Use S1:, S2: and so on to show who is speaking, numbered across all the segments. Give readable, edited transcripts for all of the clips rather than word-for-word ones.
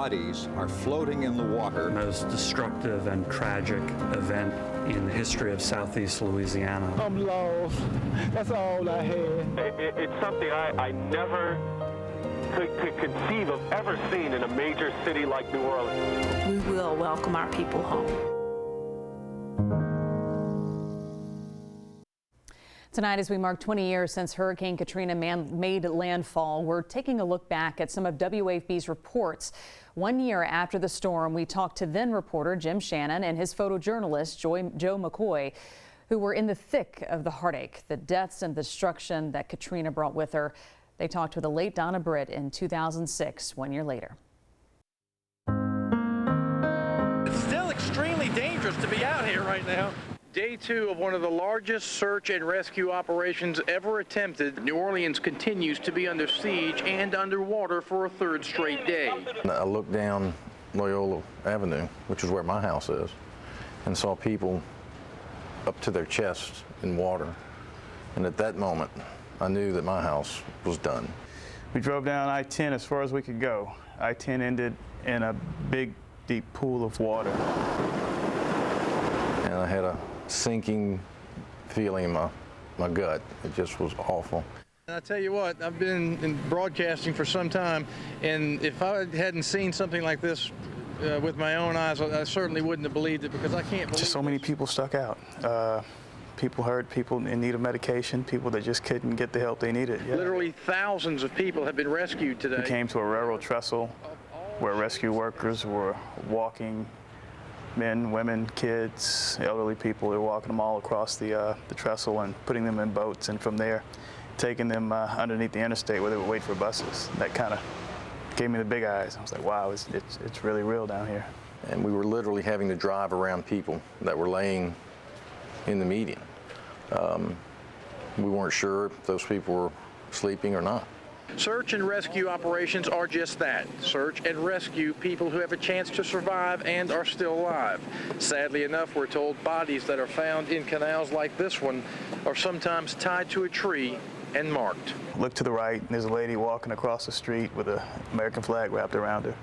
S1: bodies are floating in the water.
S2: The most destructive and tragic event in the history of southeast Louisiana.
S3: I'm lost. That's all I had.
S4: It's something I never could conceive of ever seeing in a major city like New Orleans.
S5: We will welcome our people home.
S6: Tonight, as we mark 20 years since Hurricane Katrina made landfall, we're taking a look back at some of WAFB's reports. 1 year after the storm, we talked to then reporter Jim Shannon and his photojournalist Joe McCoy, who were in the thick of the heartache, the deaths and destruction that Katrina brought with her. They talked with the late Donna Britt in 2006, 1 year later.
S7: It's still extremely dangerous to be out here right now. Day 2 of one of the largest search and rescue operations ever attempted. New Orleans continues to be under siege and underwater for a third straight day.
S8: I looked down Loyola Avenue, which is where my house is, and saw people up to their chests in water. And at that moment, I knew that my house was done.
S3: We drove down I-10 as far as we could go. I-10 ended in a big, deep pool of water.
S8: And I had a sinking feeling in my gut. It just was awful.
S7: And I tell you what, I've been in broadcasting for some time, and if I hadn't seen something like this with my own eyes, I certainly wouldn't have believed it, because I can't believe
S3: just so many people stuck out. People hurt, people in need of medication, people that just couldn't get the help they needed. Yeah.
S7: Literally thousands of people have been rescued today.
S3: We came to a railroad trestle where rescue workers were walking men, women, kids, elderly people. They were walking them all across the trestle and putting them in boats, and from there taking them underneath the interstate where they would wait for buses. That kind of gave me the big eyes. I was like, wow, it's really real down here.
S8: And we were literally having to drive around people that were laying in the median. We weren't sure if those people were sleeping or not.
S7: Search and rescue operations are just that. Search and rescue people who have a chance to survive and are still alive. Sadly enough, we're told bodies that are found in canals like this one are sometimes tied to a tree and marked.
S3: Look to the right, and there's a lady walking across the street with an American flag wrapped around her.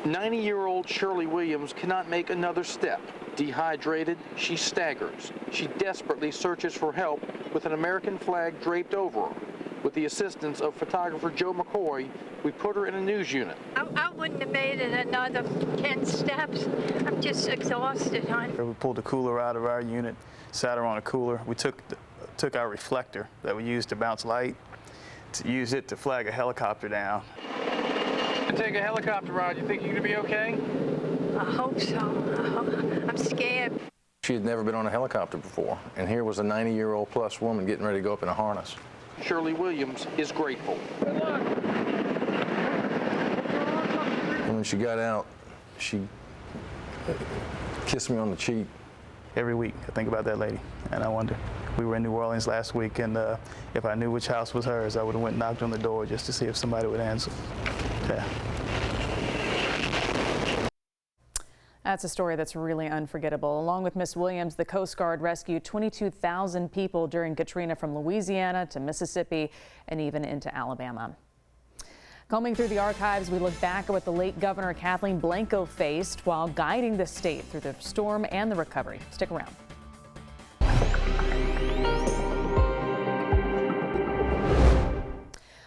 S7: 90-year-old Shirley Williams cannot make another step. Dehydrated, she staggers. She desperately searches for help with an American flag draped over her. With the assistance of photographer Joe McCoy, we put her in a news unit.
S9: I wouldn't have made it another 10 steps. I'm just exhausted, hon.
S3: We pulled the cooler out of our unit, sat her on a cooler. We took our reflector that we used to bounce light, to use it to flag a helicopter down.
S7: To take a helicopter ride, you think you're going to be okay?
S9: I hope so. I'm scared.
S8: She had never been on a helicopter before, and here was a 90-year-old plus woman getting ready to go up in a harness.
S7: Shirley Williams is grateful.
S8: And when she got out, she kissed me on the cheek.
S3: Every week, I think about that lady, and I wonder. We were in New Orleans last week, and if I knew which house was hers, I would have went and knocked on the door just to see if somebody would answer. Yeah.
S6: That's a story that's really unforgettable. Along with Miss Williams, the Coast Guard rescued 22,000 people during Katrina from Louisiana to Mississippi and even into Alabama. Combing through the archives, we look back at what the late Governor Kathleen Blanco faced while guiding the state through the storm and the recovery. Stick around.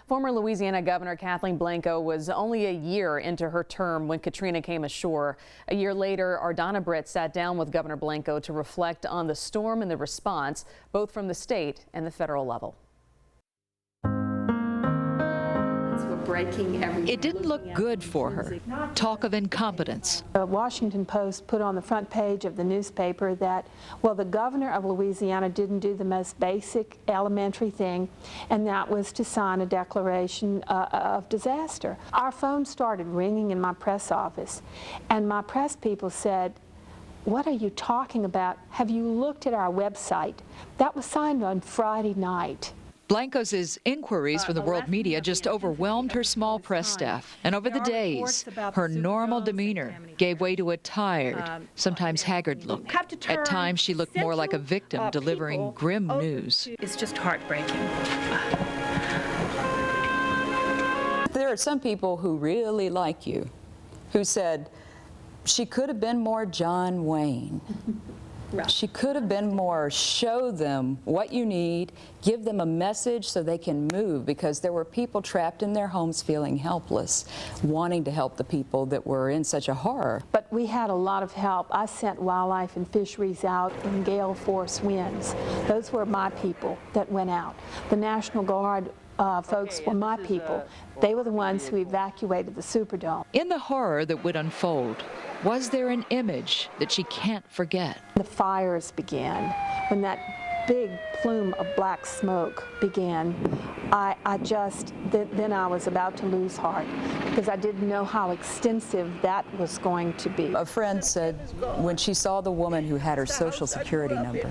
S6: Former Louisiana Governor Kathleen Blanco was only a year into her term when Katrina came ashore. A year later, our Donna Britt sat down with Governor Blanco to reflect on the storm and the response, both from the state and the federal level.
S10: It didn't look good for her. Talk of incompetence.
S5: The Washington Post put on the front page of the newspaper that, well, the governor of Louisiana didn't do the most basic elementary thing, and that was to sign a declaration of disaster. Our phone started ringing in my press office, and my press people said, "What are you talking about? Have you looked at our website?" That was signed on Friday night.
S10: Blanco's inquiries from the world media just overwhelmed her small press staff. And over the days, her normal demeanor gave way to a tired, sometimes haggard look. At times, she looked more like a victim delivering grim news.
S11: It's just heartbreaking.
S12: There are some people who really like you,
S11: who said, she could have been more John Wayne. Right. She could have been more, show them what you need, give them a message so they can move, because there were people trapped in their homes feeling helpless, wanting to help the people that were in such a horror.
S5: But we had a lot of help. I sent wildlife and fisheries out in gale force winds. Those were my people that went out. The National Guard folks were my people. They were the ones who evacuated the Superdome.
S10: In the horror that would unfold, was there an image that she can't forget?
S5: The fires began. When that big plume of black smoke began, then I was about to lose heart, because I didn't know how extensive that was going to be.
S11: A friend said when she saw the woman who had her Social Security number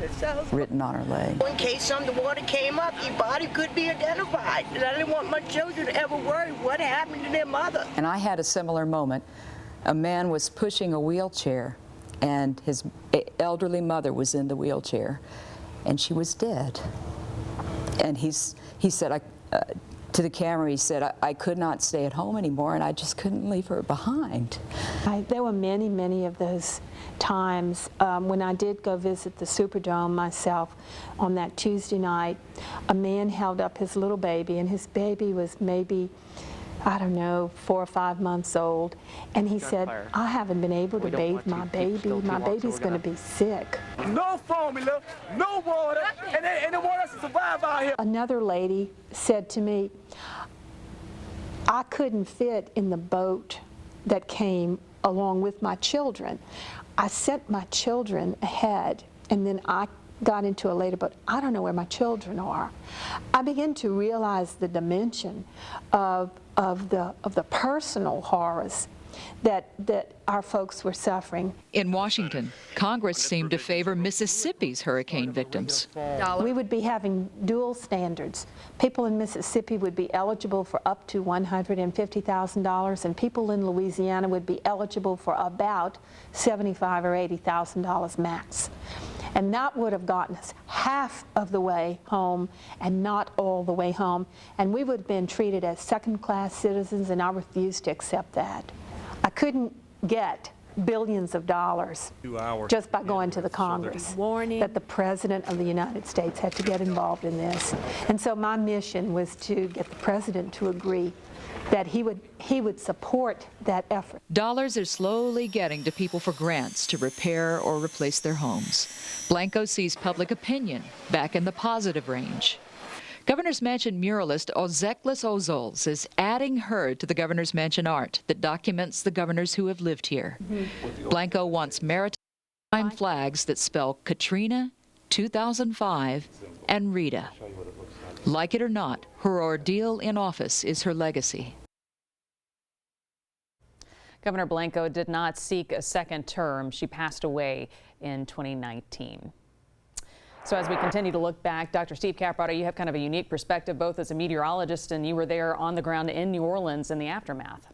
S11: written on her leg.
S12: In case some of the water came up, your body could be identified. And I didn't want my children to ever worry what happened to their mother.
S11: And I had a similar moment. A man was pushing a wheelchair, and his elderly mother was in the wheelchair, and she was dead. And he said, to the camera, he said, I could not stay at home anymore, and I just couldn't leave her behind.
S5: There were many, many of those times when I did go visit the Superdome myself on that Tuesday night. A man held up his little baby, and his baby was maybe, I don't know, 4 or 5 months old, and he said, I haven't been able to bathe my baby. My baby's going to be sick.
S13: No formula, no water, and they want us to survive out here.
S5: Another lady said to me, I couldn't fit in the boat that came along with my children. I sent my children ahead, and then I got into a later boat. I don't know where my children are. I began to realize the dimension of the personal horrors that our folks were suffering.
S10: In Washington, Congress seemed to favor Mississippi's hurricane victims.
S5: We would be having dual standards. People in Mississippi would be eligible for up to $150,000, and people in Louisiana would be eligible for about $75,000 or $80,000 max. And that would have gotten us half of the way home and not all the way home. And we would have been treated as second-class citizens, and I refused to accept that. I couldn't get billions of dollars just by going to the Congress. That the President of the United States had to get involved in this. And so my mission was to get the President to agree that he would support that effort.
S10: Dollars are slowly getting to people for grants to repair or replace their homes. Blanco sees public opinion back in the positive range. Governor's Mansion muralist Ozeklis Ozols is adding her to the Governor's Mansion art that documents the governors who have lived here. Blanco wants maritime flags that spell Katrina, 2005, and Rita. Like it or not, her ordeal in office is her legacy.
S6: Governor Blanco did not seek a second term. She passed away in 2019. So as we continue to look back, Dr. Steve Caprotto, you have kind of a unique perspective, both as a meteorologist and you were there on the ground in New Orleans in the aftermath.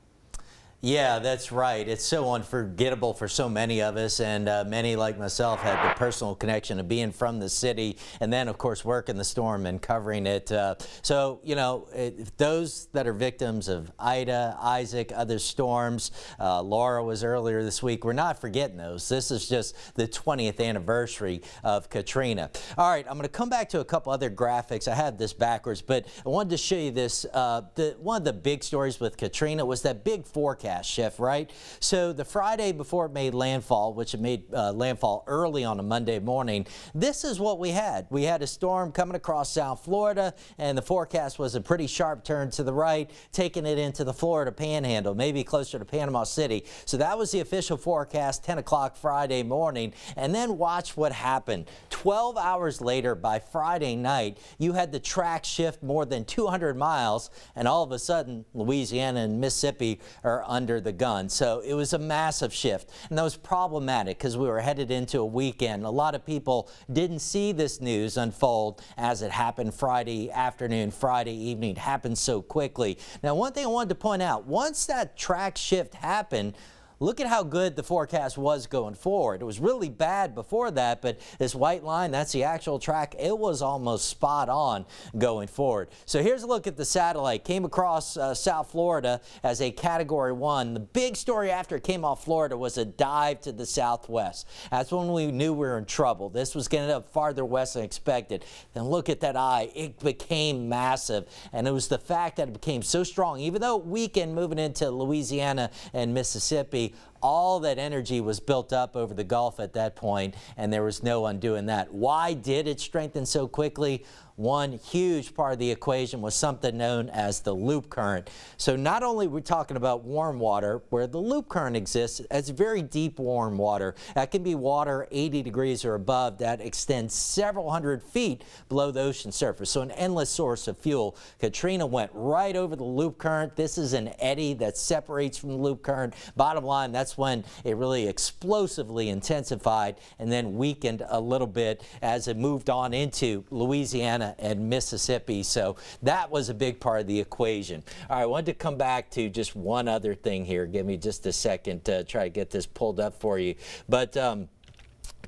S14: Yeah, that's right. It's so unforgettable for so many of us, and many like myself had the personal connection of being from the city and then, of course, working the storm and covering it. So, you know, those that are victims of Ida, Isaac, other storms, Laura was earlier this week, we're not forgetting those. This is just the 20th anniversary of Katrina. All right, I'm going to come back to a couple other graphics. I had this backwards, but I wanted to show you this. One of the big stories with Katrina was that big forecast shift, right? So the Friday before it made landfall, which it made landfall early on a Monday morning, this is what we had. We had a storm coming across South Florida, and the forecast was a pretty sharp turn to the right, taking it into the Florida Panhandle, maybe closer to Panama City. So that was the official forecast, 10 o'clock Friday morning. And then watch what happened. 12 hours later, by Friday night, you had the track shift more than 200 miles, and all of a sudden, Louisiana and Mississippi are under the gun. So it was a massive shift, and that was problematic because we were headed into a weekend. A lot of people didn't see this news unfold as it happened Friday afternoon, Friday evening. It happened so quickly. Now, one thing I wanted to point out, once that track shift happened, look at how good the forecast was going forward. It was really bad before that, but this white line, that's the actual track. It was almost spot on going forward. So here's a look at the satellite. Came across South Florida as a Category 1. The big story after it came off Florida was a dive to the southwest. That's when we knew we were in trouble. This was getting up farther west than expected. Then look at that eye. It became massive, and it was the fact that it became so strong, even though it weakened moving into Louisiana and Mississippi. All that energy was built up over the Gulf at that point, and there was no undoing that. Why did it strengthen so quickly? One huge part of the equation was something known as the loop current. So not only are we talking about warm water, where the loop current exists, it's very deep warm water. That can be water 80 degrees or above that extends several hundred feet below the ocean surface. So an endless source of fuel. Katrina went right over the loop current. This is an eddy that separates from the loop current. Bottom line, that's when it really explosively intensified and then weakened a little bit as it moved on into Louisiana and Mississippi. So that was a big part of the equation. All right, I wanted to come back to just one other thing here. Give me just a second to try to get this pulled up for you. But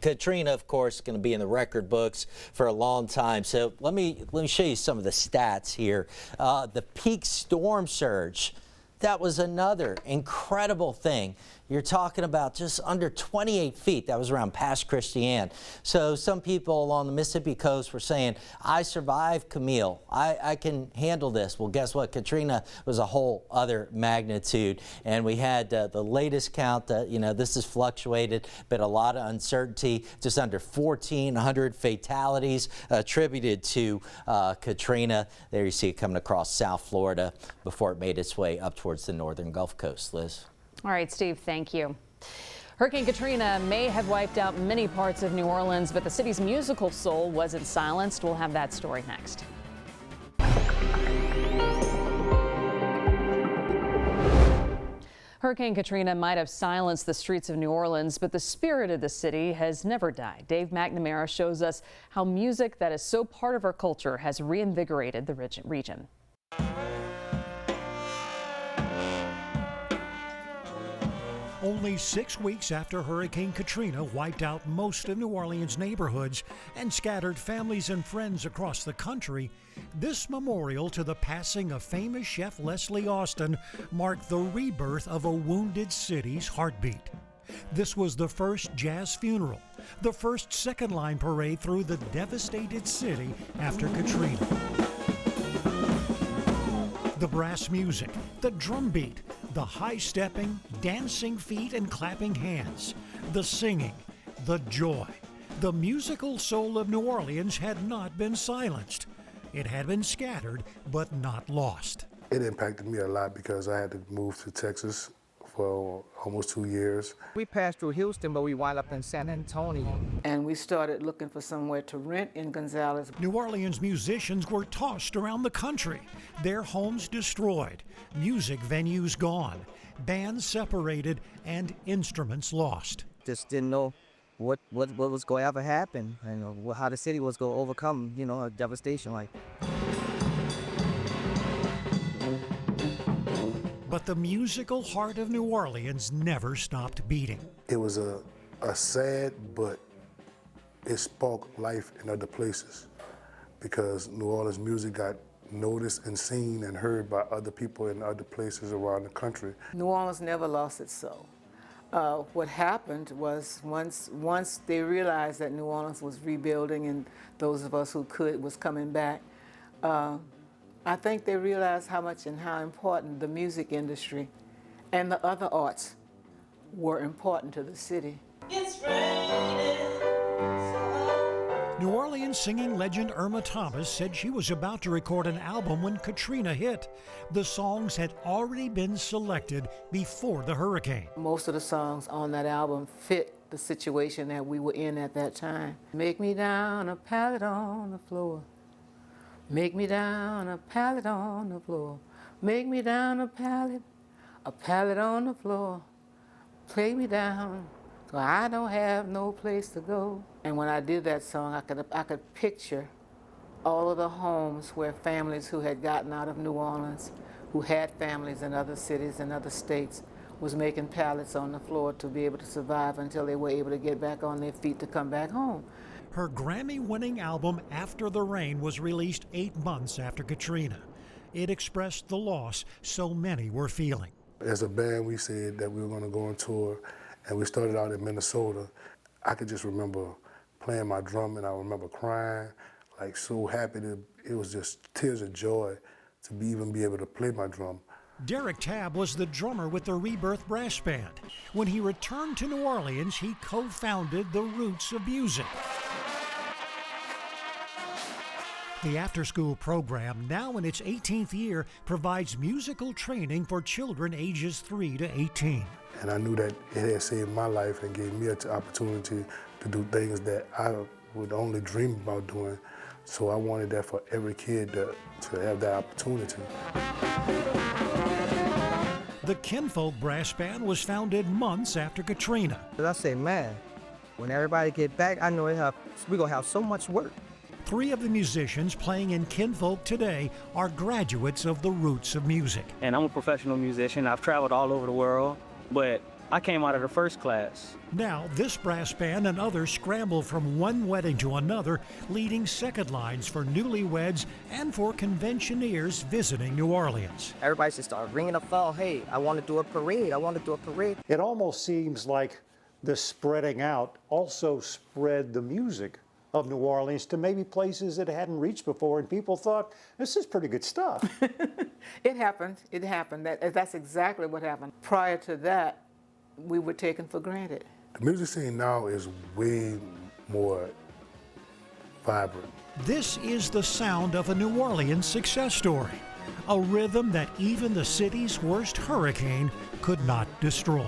S14: Katrina, of course, is going to be in the record books for a long time. So let me show you some of the stats here. The peak storm surge, that was another incredible thing. You're talking about just under 28 feet. That was around Pass Christian. So some people along the Mississippi coast were saying, I survived Camille. I can handle this. Well, guess what? Katrina was a whole other magnitude. And we had the latest count that, this has fluctuated, but a lot of uncertainty. Just under 1,400 fatalities attributed to Katrina. There you see it coming across South Florida before it made its way up towards the northern Gulf Coast. Liz?
S6: All right, Steve, thank you. Hurricane Katrina may have wiped out many parts of New Orleans, but the city's musical soul wasn't silenced. We'll have that story next. Hurricane Katrina might have silenced the streets of New Orleans, but the spirit of the city has never died. Dave McNamara shows us how music that is so part of our culture has reinvigorated the region.
S15: Only 6 weeks after Hurricane Katrina wiped out most of New Orleans' neighborhoods and scattered families and friends across the country, this memorial to the passing of famous chef Leslie Austin marked the rebirth of a wounded city's heartbeat. This was the first jazz funeral, the first second-line parade through the devastated city after Katrina. The brass music, the drum beat, the high-stepping, dancing feet and clapping hands, the singing, the joy. The musical soul of New Orleans had not been silenced. It had been scattered, but not lost.
S16: It impacted me a lot because I had to move to Texas for almost 2 years.
S17: We passed through Houston, but we wound up in San Antonio.
S18: And we started looking for somewhere to rent in Gonzales.
S15: New Orleans musicians were tossed around the country, their homes destroyed, music venues gone, bands separated, and instruments lost.
S17: Just didn't know what was going to ever happen, and how the city was going to overcome, a devastation like that.
S15: But the musical heart of New Orleans never stopped beating.
S16: It was a sad, but it sparked life in other places because New Orleans music got noticed and seen and heard by other people in other places around the country.
S18: New Orleans never lost its soul. What happened was once they realized that New Orleans was rebuilding and those of us who could was coming back, I think they realized how much and how important the music industry and the other arts were important to the city.
S15: It's New Orleans singing legend Irma Thomas said she was about to record an album when Katrina hit. The songs had already been selected before the hurricane.
S18: Most of the songs on that album fit the situation that we were in at that time. Make me down a pallet on the floor. Make me down a pallet on the floor. Make me down a pallet on the floor. Play me down, so I don't have no place to go. And when I did that song, I could picture all of the homes where families who had gotten out of New Orleans, who had families in other cities and other states, was making pallets on the floor to be able to survive until they were able to get back on their feet to come back home.
S15: Her Grammy-winning album, After the Rain, was released 8 months after Katrina. It expressed the loss so many were feeling.
S16: As a band, we said that we were going to go on tour, and we started out in Minnesota. I could just remember playing my drum, and I remember crying, like so happy. It was just tears of joy to even be able to play my drum.
S15: Derek Tabb was the drummer with the Rebirth Brass Band. When he returned to New Orleans, he co-founded the Roots of Music. The after-school program, now in its 18th year, provides musical training for children ages 3 to 18.
S16: And I knew that it had saved my life and gave me an opportunity to do things that I would only dream about doing. So I wanted that for every kid to have that opportunity.
S15: The Kinfolk Brass Band was founded months after Katrina.
S17: I say, man, when everybody get back, I know we're going to have so much work.
S15: 3 of the musicians playing in Kinfolk today are graduates of the Roots of Music.
S19: And I'm a professional musician. I've traveled all over the world, but I came out of the first class.
S15: Now, this brass band and others scramble from one wedding to another, leading second lines for newlyweds and for conventioneers visiting New Orleans.
S17: Everybody should start ringing the phone. Hey, I want to do a parade. I want to do a parade.
S20: It almost seems like the spreading out also spread the music of New Orleans to maybe places it hadn't reached before, and people thought, this is pretty good stuff.
S18: It happened. It happened. That's exactly what happened. Prior to that, we were taken for granted.
S16: The music scene now is way more vibrant.
S15: This is the sound of a New Orleans success story, a rhythm that even the city's worst hurricane could not destroy.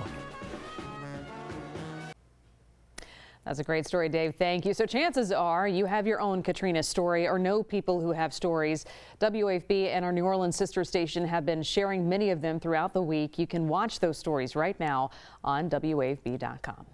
S6: That's a great story, Dave. Thank you. So chances are you have your own Katrina story or know people who have stories. WAFB and our New Orleans sister station have been sharing many of them throughout the week. You can watch those stories right now on WAFB.com.